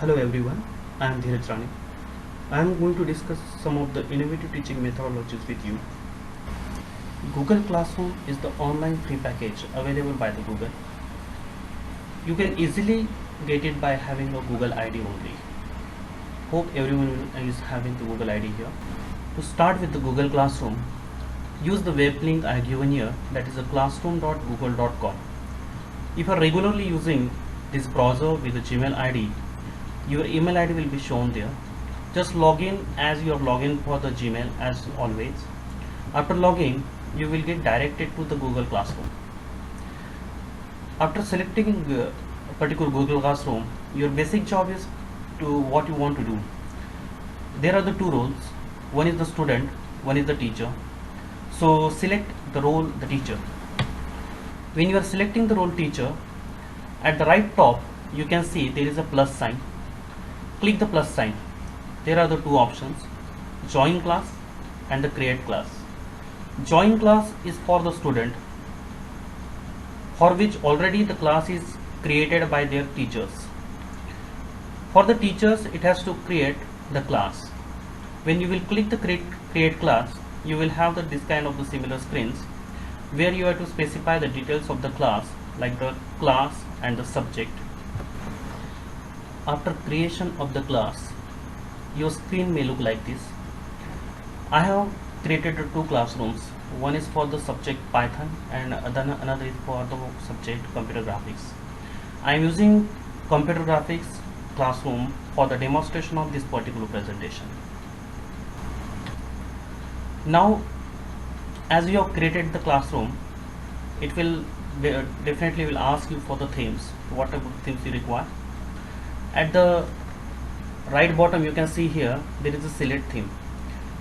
Hello everyone, I am Dheeraj Rani. I am going to discuss some of the innovative teaching methodologies with you. Google Classroom is the online free package available by the Google. You can easily get it by having a Google ID only. Hope everyone is having the Google ID here. To start with the Google Classroom, use the web link I have given here, that is a classroom.google.com. If you are regularly using this browser with the Gmail ID, your email ID will be shown there. Just log in as your login for the Gmail as always. After logging, you will get directed to the Google Classroom. After selecting a particular Google Classroom, your basic job is to what you want to do. There are the two roles. One is the student, one is the teacher. So select the role the teacher. When you are selecting the role teacher, at the right top you can see there is a plus sign. Click the plus sign. There are the two options, join class and the create class. Join class is for the student, for which already the class is created by their teachers. For the teachers, it has to create the class. When you will click the create class, you will have this kind of the similar screens where you have to specify the details of the class, like the class and the subject. After creation of the class, your screen may look like this. I have created two classrooms. One is for the subject Python and another is for the subject computer graphics. I am using computer graphics classroom for the demonstration of this particular presentation. Now, as you have created the classroom, it will definitely will ask you for the themes, what type of themes you require. At the right bottom you can see here there is a select theme.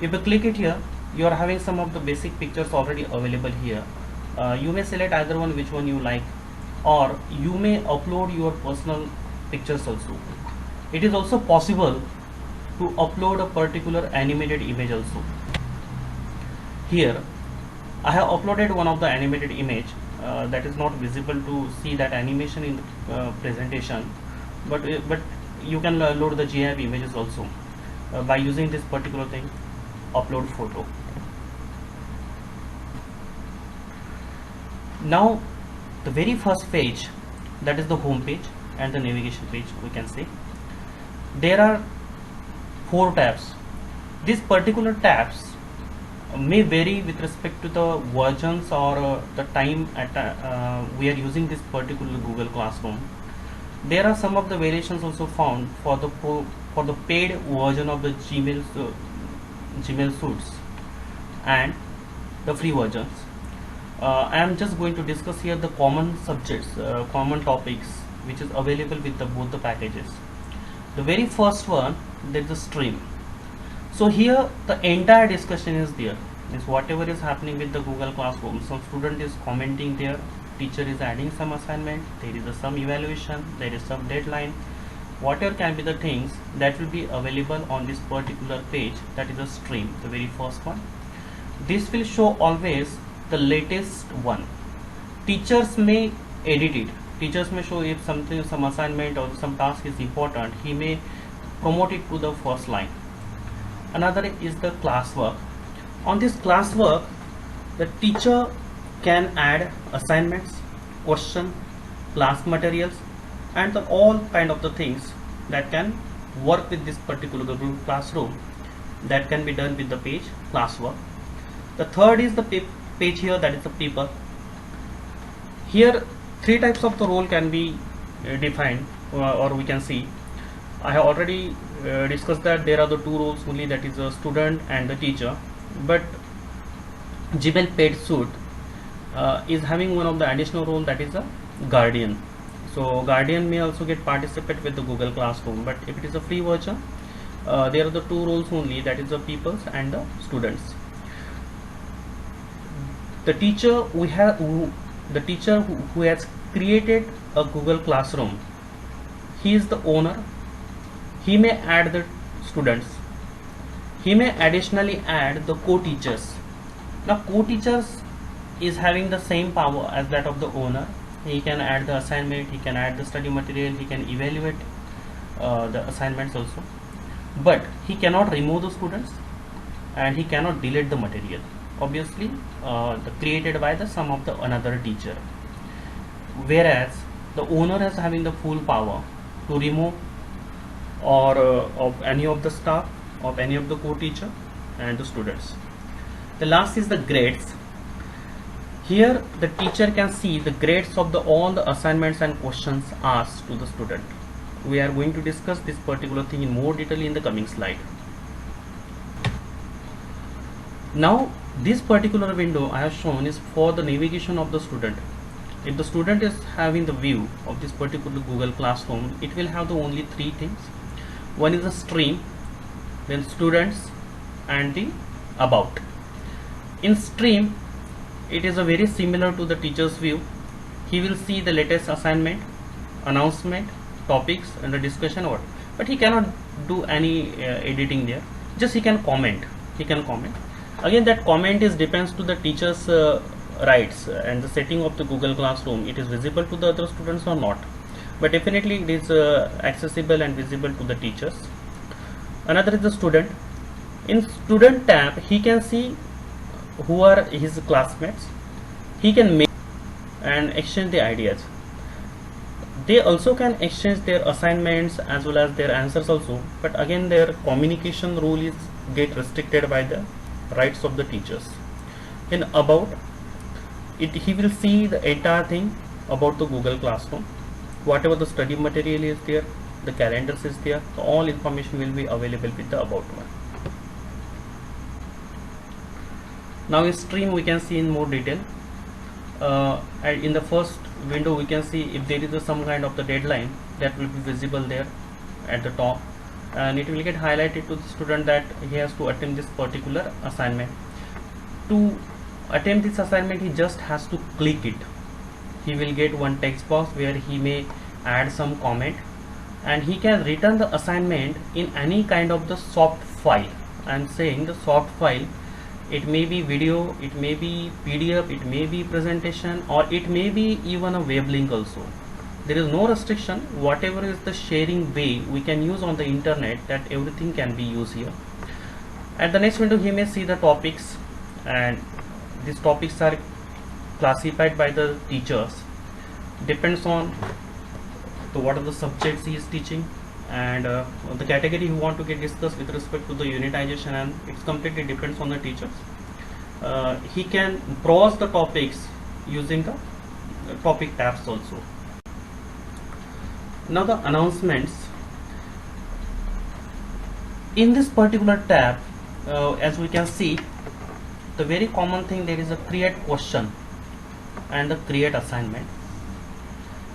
If you click it here, you are having some of the basic pictures already available here. You may select either one, which one you like, or you may upload your personal pictures also. It is also possible to upload a particular animated image also. Here I have uploaded one of the animated image that is not visible to see that animation in the presentation, but you can load the GIF images also by using this particular thing, upload photo. Now the very first page, that is the home page and the navigation page, we can say there are 4 tabs. These particular tabs may vary with respect to the versions or the time at we are using this particular Google Classroom. There are some of the variations also found for the paid version of the Gmail Suites and the free versions. I am just going to discuss here the common subjects, common topics which is available with both the packages. The very first one, there is a stream. So here the entire discussion is there. Means whatever is happening with the Google Classroom, some student is commenting there, teacher is adding some assignment, there is some evaluation, there is some deadline, whatever can be the things that will be available on this particular page, that is a stream, the very first one. This will show always the latest one. Teachers may edit it. Teachers may show if something, some assignment or some task is important, he may promote it to the first line. Another is the classwork. On this classwork, the teacher can add assignments, question, class materials, and all kind of the things that can work with this particular Google Classroom, that can be done with the page classwork. The third is the page here, that is the paper. Here 3 types of the role can be defined, or we can see. I have already discussed that there are the 2 roles only, that is a student and the teacher, but Gmail paid suite is having one of the additional role, that is a guardian. So guardian may also get participate with the Google Classroom, but if it is a free version, there are the 2 roles only, that is the peoples and the students. The teacher who has created a Google Classroom, he is the owner. He may add the students. He may additionally add the co-teachers. Now co-teachers is having the same power as that of the owner. He can add the assignment, he can add the study material, he can evaluate the assignments also, but he cannot remove the students and he cannot delete the material, obviously created by the some of the another teacher, whereas the owner is having the full power to remove or of any of the staff, of any of the co-teacher and the students. The last is the grades. Here the teacher can see the grades of all the assignments and questions asked to the student. We are going to discuss this particular thing in more detail in the coming slide. Now this particular window I have shown is for the navigation of the student. If the student is having the view of this particular Google Classroom, it will have the only three things. One is the stream, then students, and the about. In stream, it is a very similar to the teacher's view. He will see the latest assignment, announcement, topics, and the discussion order, but he cannot do any editing there. Just he can comment. He can comment. Again, that comment is depends to the teacher's rights and the setting of the Google Classroom. It is visible to the other students or not, but definitely it is accessible and visible to the teachers. Another is the student. In student tab, he can see who are his classmates. He can make and exchange the ideas. They also can exchange their assignments as well as their answers also, but again their communication rule is get restricted by the rights of the teachers. In about it, he will see the entire thing about the Google Classroom. Whatever the study material is there, the calendars is there, so all information will be available with the about one. Now in stream we can see in more detail. And in the first window we can see if there is some kind of the deadline, that will be visible there at the top, and it will get highlighted to the student that he has to attempt this particular assignment. To attempt this assignment, he just has to click it. He will get one text box where he may add some comment, and he can return the assignment in any kind of the soft file. I am saying the soft file. It may be video, it may be PDF, it may be presentation, or it may be even a web link also. There is no restriction. Whatever is the sharing way we can use on the internet, that everything can be used here. At the next window, he may see the topics, and these topics are classified by the teachers. Depends on what are the subjects he is teaching, and the category you want to get discussed with respect to the unitization, and it's completely depends on the teachers. He can browse the topics using the topic tabs also. Now the announcements. In this particular tab, as we can see, the very common thing, there is a create question and the create assignment.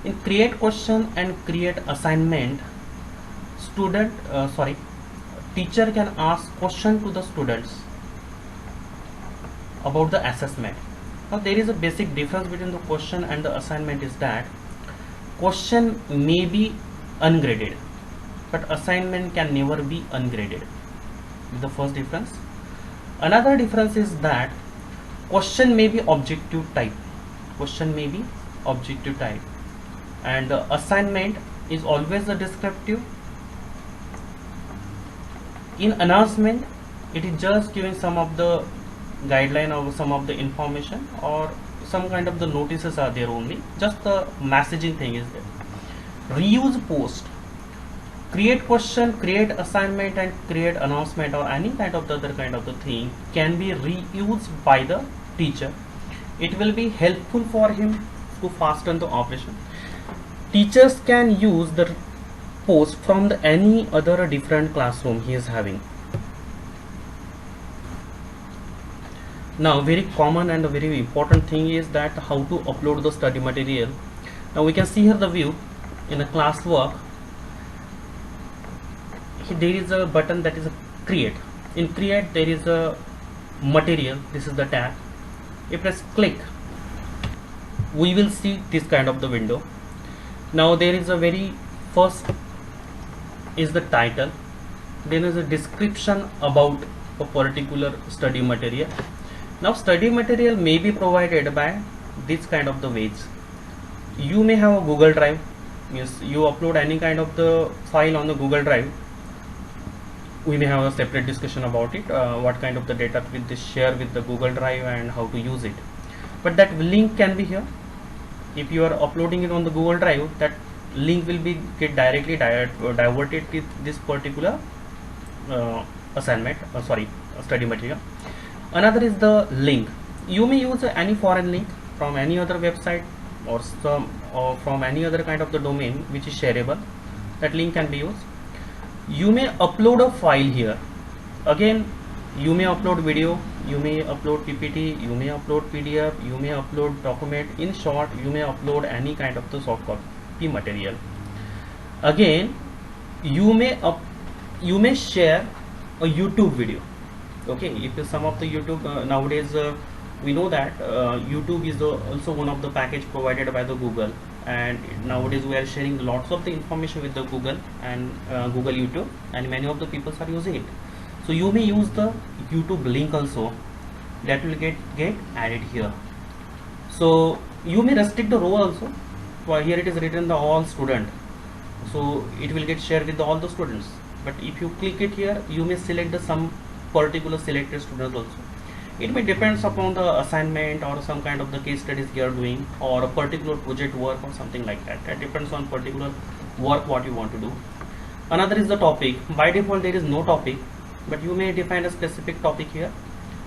In create question and create assignment, teacher can ask question to the students about the assessment. Now there is a basic difference between the question and the assignment is that question may be ungraded, but assignment can never be ungraded. This is the first difference. Another difference is that question may be objective type. Question may be objective type, and the assignment is always a descriptive. In announcement, it is just giving some of the guideline or some of the information, or some kind of the notices are there only. Just the messaging thing is there. Reuse post. Create question, create assignment, and create announcement, or any kind of the other kind of the thing can be reused by the teacher. It will be helpful for him to fasten the operation. Teachers can use the post from the any other different classroom he is having. Now very common and a very important thing is that how to upload the study material. Now we can see here the view in a classwork. There is a button that is a create. In create there is a material. This is the tab. If you press click, we will see this kind of the window. Now there is a very first is the title, then is a description about a particular study material. Now study material may be provided by this kind of the ways. You may have a Google Drive, means you upload any kind of the file on the Google Drive. We may have a separate discussion about it, what kind of the data will they share with the Google Drive and how to use it. But that link can be here. If you are uploading it on the Google Drive, that link will be get directly diverted to this particular assignment, study material. Another is the link. You may use any foreign link from any other website or from any other kind of the domain which is shareable. That link can be used. You may upload a file here. Again, you may upload video, you may upload PPT, you may upload PDF, you may upload document. In short, you may upload any kind of the soft copy material. Again, you may share a YouTube video. Okay, if some of the YouTube nowadays we know that YouTube is also one of the package provided by the Google, and nowadays we are sharing lots of the information with the Google and Google YouTube, and many of the people are using it. So you may use the YouTube link also, that will get added here. So you may restrict the row also. For here it is written the all student, so it will get shared with all the students. But if you click it here, you may select the some particular selected students also. It may depends upon the assignment or some kind of the case studies you are doing, or a particular project work or something like that. That depends on particular work what you want to do. Another is the topic. By default there is no topic, but you may define a specific topic here.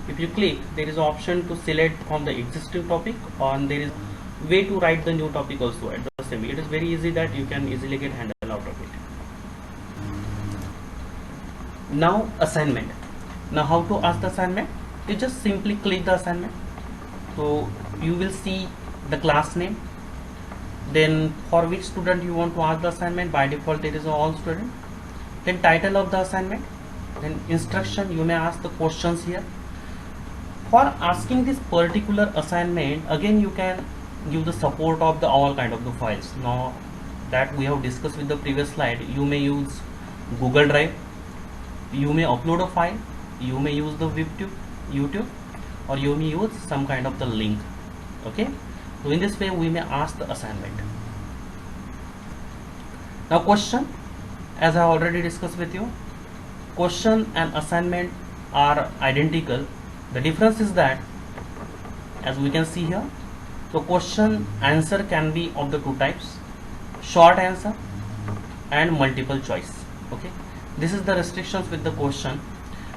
If you click, there is an option to select from the existing topic, and there is way to write the new topic also at the same. It is very easy that you can easily get handle out of it. Now assignment. Now how to ask the assignment? You just simply click the assignment. So you will see the class name, then for which student you want to ask the assignment. By default there is all student. Then title of the assignment, then instruction. You may ask the questions here. For asking this particular assignment, again you can give the support of the all kind of the files. Now that we have discussed with the previous slide, you may use Google Drive, you may upload a file, you may use the YouTube, or you may use some kind of the link. Okay, so in this way we may ask the assignment. Now question, as I already discussed with you, question and assignment are identical. The difference is that, as we can see here, so question answer can be of the two types: short answer and multiple choice. Okay, this is the restrictions with the question.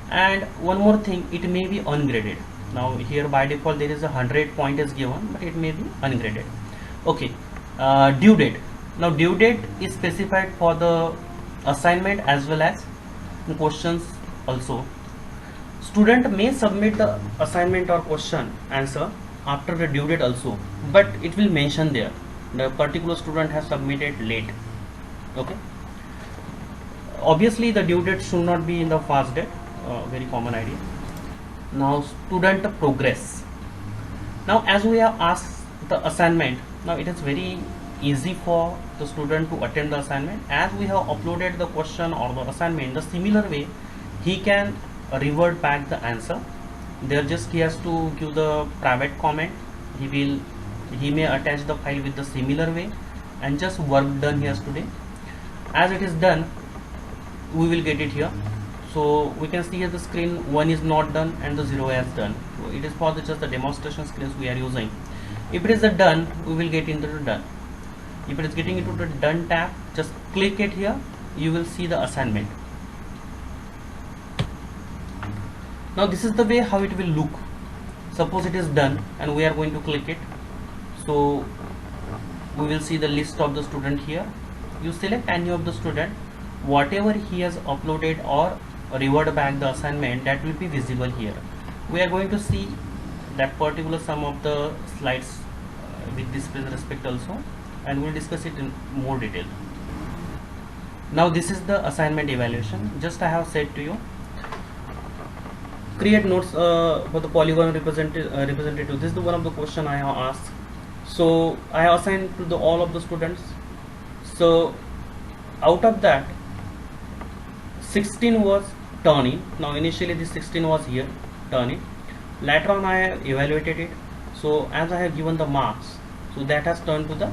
And one more thing, it may be ungraded. Now here by default there is 100 point is given, but it may be ungraded. Okay, due date. Now due date is specified for the assignment as well as questions also. Student may submit the assignment or question answer after the due date also, but it will mention there the particular student has submitted late. Okay, obviously the due date should not be in the first date. Very common idea. Now student progress. Now as we have asked the assignment, now it is very easy for the student to attend the assignment. As we have uploaded the question or the assignment, the similar way he can revert back the answer. There just he has to give the private comment. He may attach the file with the similar way, and just work done here today. As it is done, we will get it here. So we can see here the screen 1 is not done and the 0 has done. So it is for just the demonstration screens we are using. If it is the done, we will get into the done. If it is getting into the done tab, just click it here. You will see the assignment. Now this is the way how it will look. Suppose it is done and we are going to click it. So we will see the list of the student here. You select any of the student, whatever he has uploaded or revert back the assignment, that will be visible here. We are going to see that particular some of the slides with this respect also, and we will discuss it in more detail. Now this is the assignment evaluation. Just I have said to you, create notes for the polygon representative. This is the one of the question I have asked. So I have assigned to the all of the students. So out of that 16 was turning. Now initially this 16 was here turning. Later on I have evaluated it. So as I have given the marks, so that has turned to the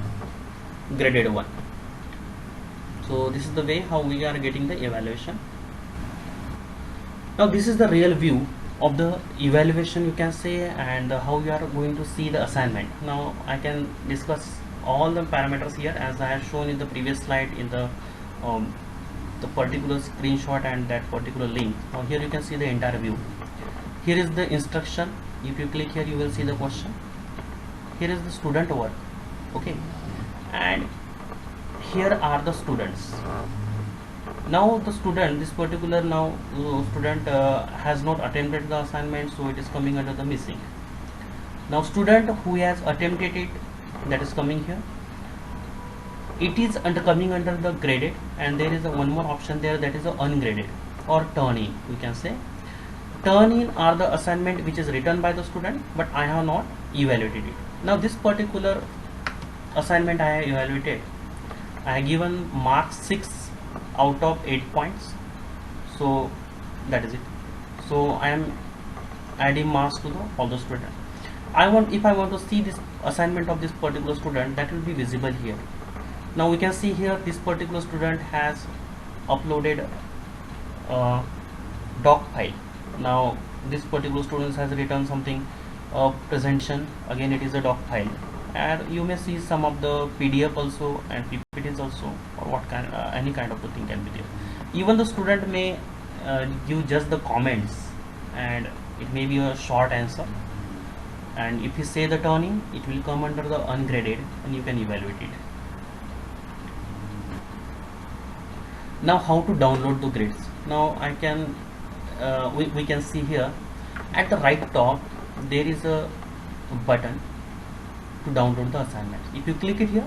graded one. So this is the way how we are getting the evaluation. Now this is the real view of the evaluation, you can say, and how you are going to see the assignment. Now I can discuss all the parameters here as I have shown in the previous slide in the particular screenshot and that particular link. Now here you can see the entire view. Here is the instruction. If you click here, you will see the question. Here is the student work, okay, and here are the students. Now the student, this particular student has not attempted the assignment, so it is coming under the missing. Now student who has attempted it, that is coming here. It is coming under the graded, and there is one more option there, that is the ungraded or turn in, we can say. Turn in are the assignment which is written by the student, but I have not evaluated it. Now this particular assignment I have evaluated. I have given mark 6 out of 8 points, so that is it. So I am adding marks to all the student. If I want to see this assignment of this particular student, that will be visible here. Now we can see here this particular student has uploaded a doc file. Now this particular student has written something, presentation, again it is a doc file, and you may see some of the PDF also and PPTs also, or what kind any kind of the thing can be there. Even the student may give just the comments, and it may be a short answer, and if you say the turning, it will come under the ungraded and you can evaluate it. Now how to download the grades? Now I can we can see here at the right top there is a button to download the assignment. If you click it here,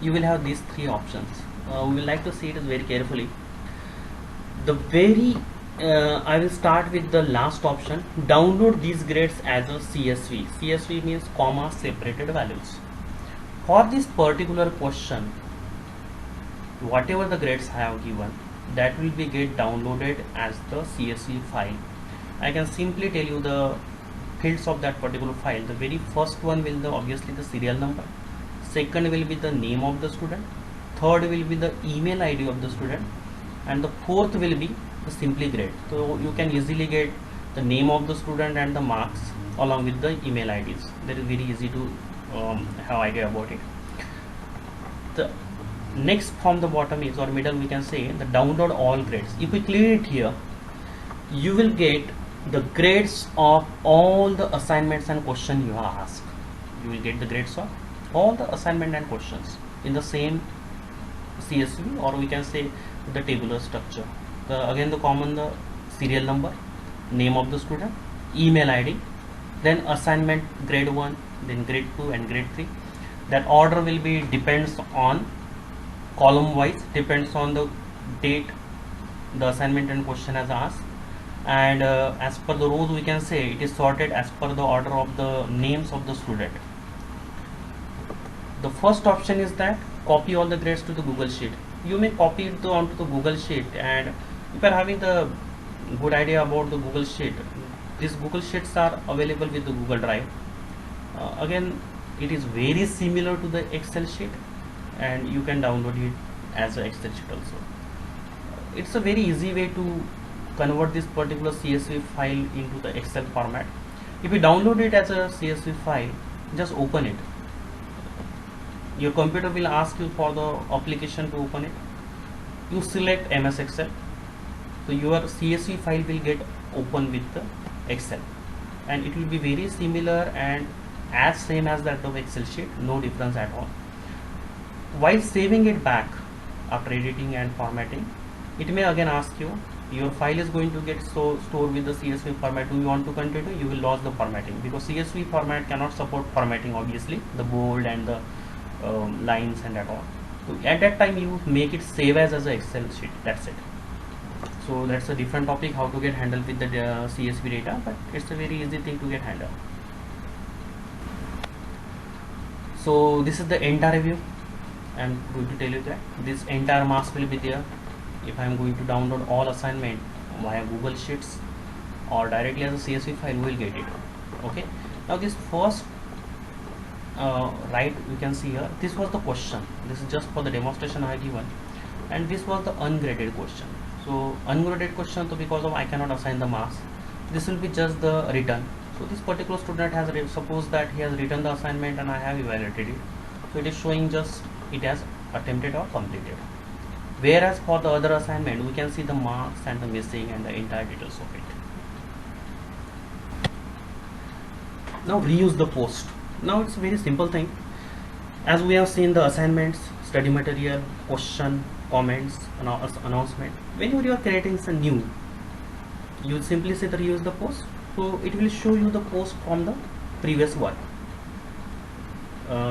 you will have these 3 options. We will like to see it very carefully. The very I will start with the last option, download these grades as a CSV. CSV means comma separated values. For this particular question, whatever the grades I have given, that will be get downloaded as the CSV file. I can simply tell you the fields of that particular file. The very first one will be obviously the serial number, second will be the name of the student, third will be the email ID of the student, and the fourth will be the simply grade. So you can easily get the name of the student and the marks along with the email IDs. That is very easy to have idea about it. The next from the bottom is, or middle we can say, the download all grades. If we click it here, you will get the grades of all the assignments and questions you have asked. You will get the grades of all the assignment and questions in the same CSV, or we can say the tabular structure. Again the common, the serial number, name of the student, email ID, then assignment grade 1, then grade 2 and grade 3. That order will be depends on column wise, depends on the date the assignment and question has asked, and as per the rows we can say it is sorted as per the order of the names of the student. The first option is that copy all the grades to the Google Sheet. You may copy it onto the Google Sheet, and if you are having the good idea about the Google Sheet, these Google Sheets are available with the Google Drive. Again, it is very similar to the Excel sheet, and you can download it as an Excel sheet also. It's a very easy way to convert this particular CSV file into the Excel format. If you download it as a CSV file, just open it. Your computer will ask you for the application to open it. You select MS Excel, so your CSV file will get open with the Excel, and it will be very similar and as same as that of Excel sheet, no difference at all. While saving it back after editing and formatting, it may again ask you, your file is going to get stored with the CSV format. Do you want to continue? You will lose the formatting, because CSV format cannot support formatting, obviously, the bold and the lines and at all. So at that time you make it save as an Excel sheet. That's it. So that's a different topic, how to get handled with the CSV data, but it's a very easy thing to get handled. So this is the entire view. I'm going to tell you that this entire mask will be there if I'm going to download all assignment via Google Sheets or directly as a CSV file. We will get it. Okay, now this first right, you can see here, this was the question. This is just for the demonstration I have given. and this was the ungraded question. So ungraded question, so because of I cannot assign the marks, this will be just the written. So this particular student has suppose that he has written the assignment and I have evaluated it, so it is showing just it has attempted or completed. Whereas for the other assignment we can see the marks and the missing and the entire details of it. Now reuse the post. Now it's a very simple thing. As we have seen the assignments, study material, question, comments, announcement. Whenever you are creating some new, you simply say the reuse the post. So it will show you the post from the previous one.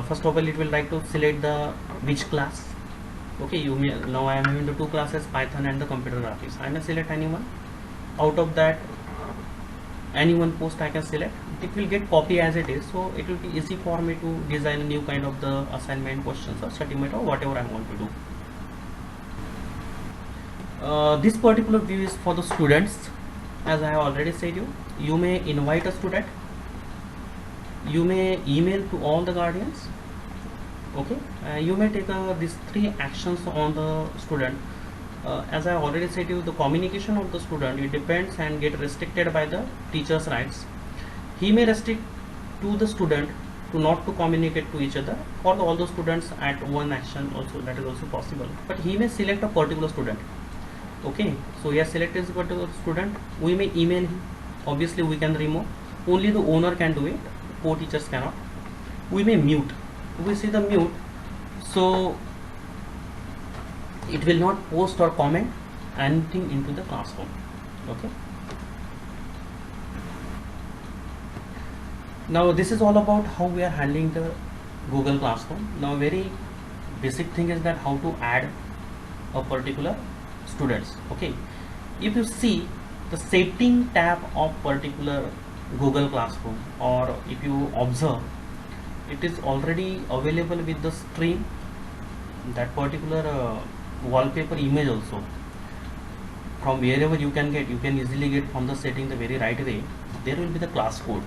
First of all, it will like to select the which class. Okay, you may now I am having the two classes, Python and the computer graphics. I may select anyone. Out of that, any one post I can select. It will get copy as it is, so it will be easy for me to design a new kind of the assignment questions or study matter or whatever I want to do. This particular view is for the students. As I have already said you may invite a student, you may email to all the guardians. Okay, you may take these three actions on the student. As I already said the communication of the student, it depends and get restricted by the teacher's rights. He may restrict to the student to not to communicate to each other, or all the students at one action also, that is also possible. But he may select a particular student. Okay, so he has selected this particular student. We may email him. Obviously we can remove. Only the owner can do it. Co-teachers cannot. We may mute. We see the mute, so it will not post or comment anything into the classroom. Okay. Now this is all about how we are handling the Google Classroom. Now very basic thing is that how to add a particular students. Okay, if you see the setting tab of particular Google Classroom, or if you observe, it is already available with the stream, that particular wallpaper image also. From wherever you can easily get from the setting the very right way. There will be the class code.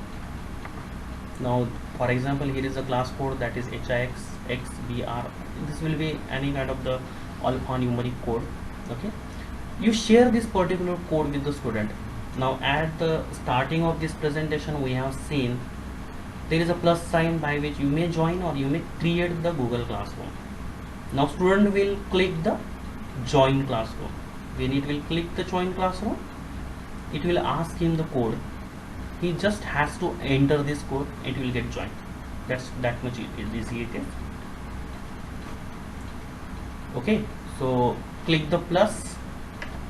Now for example, here is a class code, that is HIX XBR. This will be any kind of the alphanumeric code. Okay, you share this particular code with the student. Now at the starting of this presentation we have seen there is a plus sign by which you may join or you may create the Google Classroom. Now student will click the join classroom. When it will click the join classroom, it will ask him the code. He just has to enter this code, it will get joined. That's that much easy it is. Okay, so click the plus,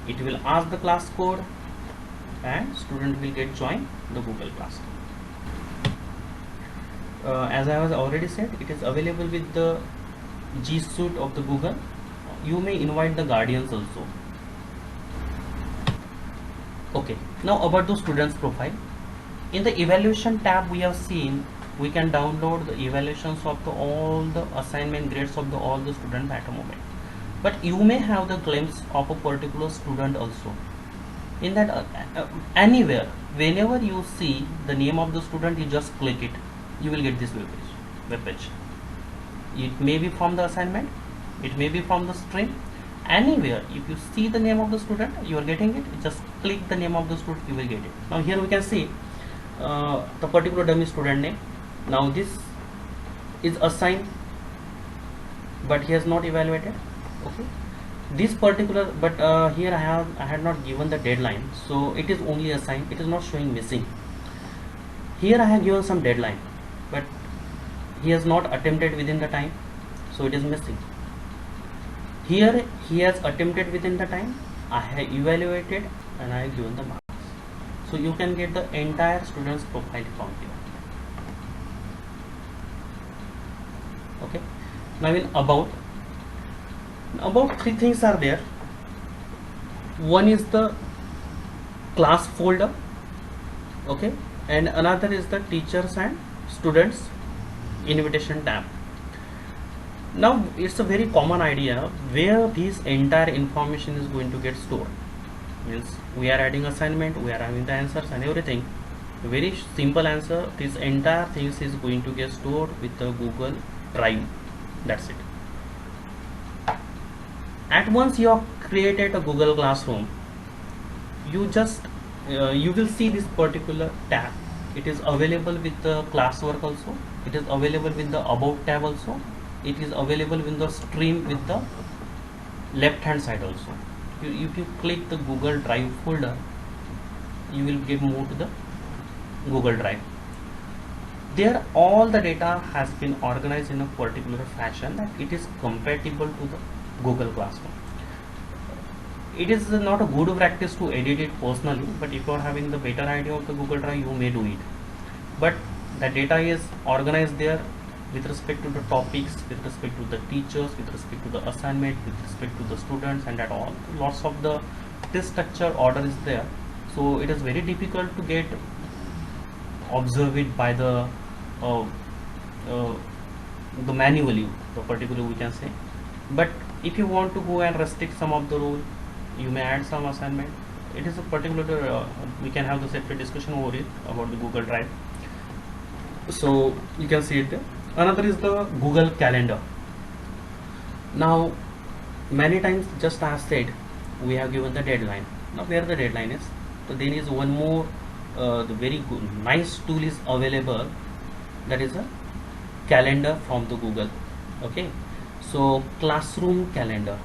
it will ask the class code, and student will get joined the Google Classroom. As I was already said, it is available with the G Suite of the Google. You may invite the guardians also. Okay, now about the student's profile. In the evaluation tab we have seen we can download the evaluations of all the assignment grades of all the students at a moment. But you may have the glimpse of a particular student also. In that anywhere, whenever you see the name of the student, you just click it, you will get this web page. It may be from the assignment, it may be from the stream. Anywhere if you see the name of the student, you are getting it, just click the name of the student, you will get it. Now here we can see the particular dummy student name. Now this is assigned, but he has not evaluated. Okay, this particular, but here I had not given the deadline, so it is only assigned, it is not showing missing. Here I have given some deadline, but he has not attempted within the time, so it is missing. Here he has attempted within the time, I have evaluated and I have given the marks. So you can get the entire student's profile from here. Okay, now in about three things are there. One is the class folder, okay, and another is the teachers and students invitation tab. Now it's a very common idea where this entire information is going to get stored. Means we are adding assignment, we are having the answers and everything. Very simple answer. This entire things is going to get stored with the Google Drive. That's it. At once you have created a Google Classroom, you just you will see this particular tab. It is available with the classwork also, it is available with the about tab also, it is available with the stream with the left hand side also. If you click the Google Drive folder, you will get moved to the Google Drive. There all the data has been organized in a particular fashion that it is compatible to the Google Classroom. It is not a good practice to edit it personally, but if you are having the better idea of the Google Drive, you may do it. But the data is organized there with respect to the topics, with respect to the teachers, with respect to the assignment, with respect to the students, and at all. Lots of this structure order is there. So it is very difficult to get observe it by the manually, the particular we can say. But if you want to go and restrict some of the rule, you may add some assignment. It is a particular we can have the separate discussion over it about the Google Drive. So you can see it there. Another is the Google Calendar. Now many times, just as said, we have given the deadline. Now where the deadline is, so there is one more the very good nice tool is available, that is a calendar from the Google. Okay, so Classroom Calendar.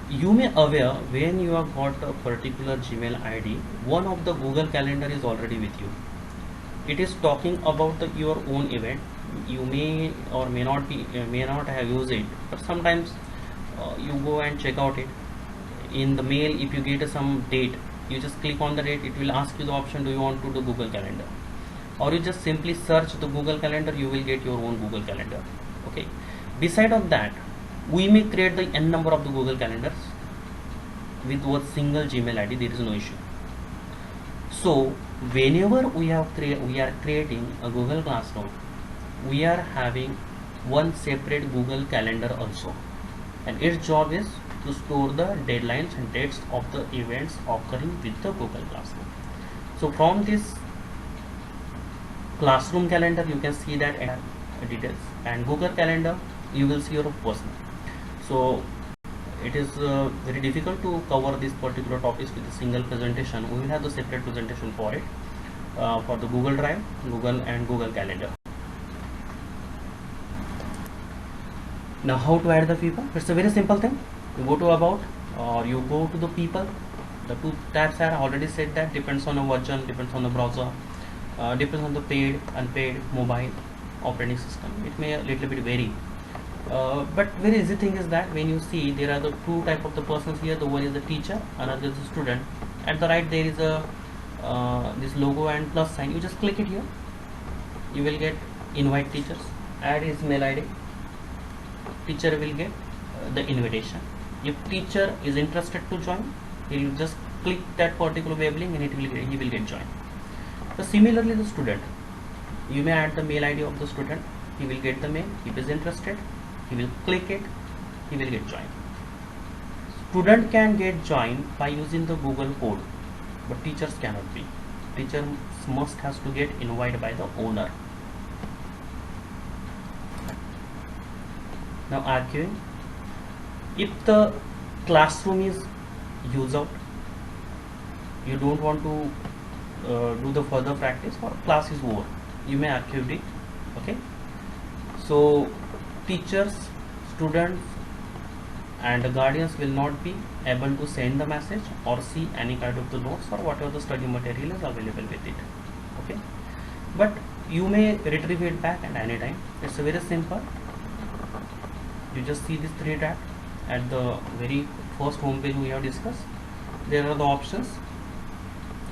You may aware when you have got a particular Gmail ID, one of the Google Calendar is already with you. It is talking about your own event. You may or may not have used it, but sometimes you go and check out it in the mail. If you get some date, you just click on the date, it will ask you the option, do you want to do Google Calendar, or you just simply search the Google Calendar, you will get your own Google Calendar. Okay, beside of that, we may create the n number of the Google Calendars with one single Gmail ID. There is no issue. So whenever we are creating a Google Classroom, we are having one separate Google Calendar also, and its job is to store the deadlines and dates of the events occurring with the Google Classroom. So from this Classroom Calendar, you can see that details, and Google Calendar you will see your personal. So it is very difficult to cover these particular topics with a single presentation. We will have the separate presentation for it, for the Google Drive, Google and Google Calendar. Now how to add the people? It's a very simple thing. You go to about, or you go to the people. The two tabs are already said that depends on the version, depends on the browser, depends on the paid, unpaid, mobile operating system. It may a little bit vary. But very easy thing is that when you see there are the two type of the persons here, the one is the teacher, another is the student. At the right there is a this logo and plus sign. You just click it here, you will get invite teachers, add his mail ID, teacher will get the invitation. If teacher is interested to join, he will just click that particular web link and he will get joined. So similarly the student, you may add the mail ID of the student, he will get the mail. If he is interested, he will click it, he will get joined. Student can get joined by using the Google code, but teachers cannot be. Teacher must has to get invited by the owner. Now archiving. If the classroom is used out, you don't want to do the further practice, or class is over, you may archive it. Okay, so teachers, students and the guardians will not be able to send the message or see any kind of the notes or whatever the study material is available with it. Okay, but you may retrieve it back at any time. It's very simple. You just see these three tabs at the very first home page we have discussed. There are the options.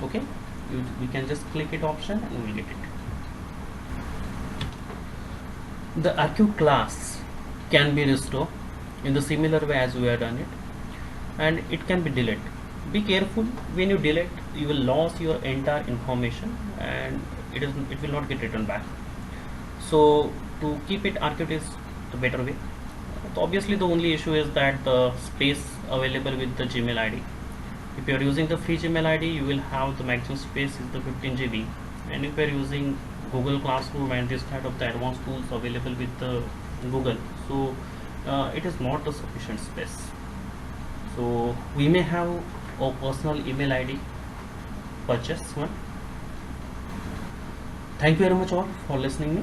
Okay, we can just click it option and we will get it. The archive class can be restored in the similar way as we have done it, and it can be deleted. Be careful when you delete, you will lose your entire information and it will not get returned back. So to keep it archived is the better way. So obviously the only issue is that the space available with the Gmail ID. If you are using the free Gmail ID, you will have the maximum space is the 15 GB, and if you are using Google Classroom and this kind of the advanced tools available with the Google, so it is not a sufficient space. So we may have a personal email ID purchase one. Thank you very much all for listening me.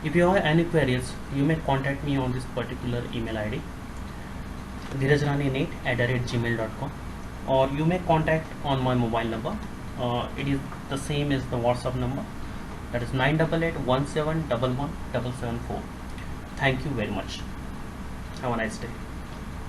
If you have any queries, you may contact me on this particular email ID dheerajrani8@gmail.com, or you may contact on my mobile number. It is the same as the WhatsApp number, that is 98817117774. Thank you very much. Have a nice day.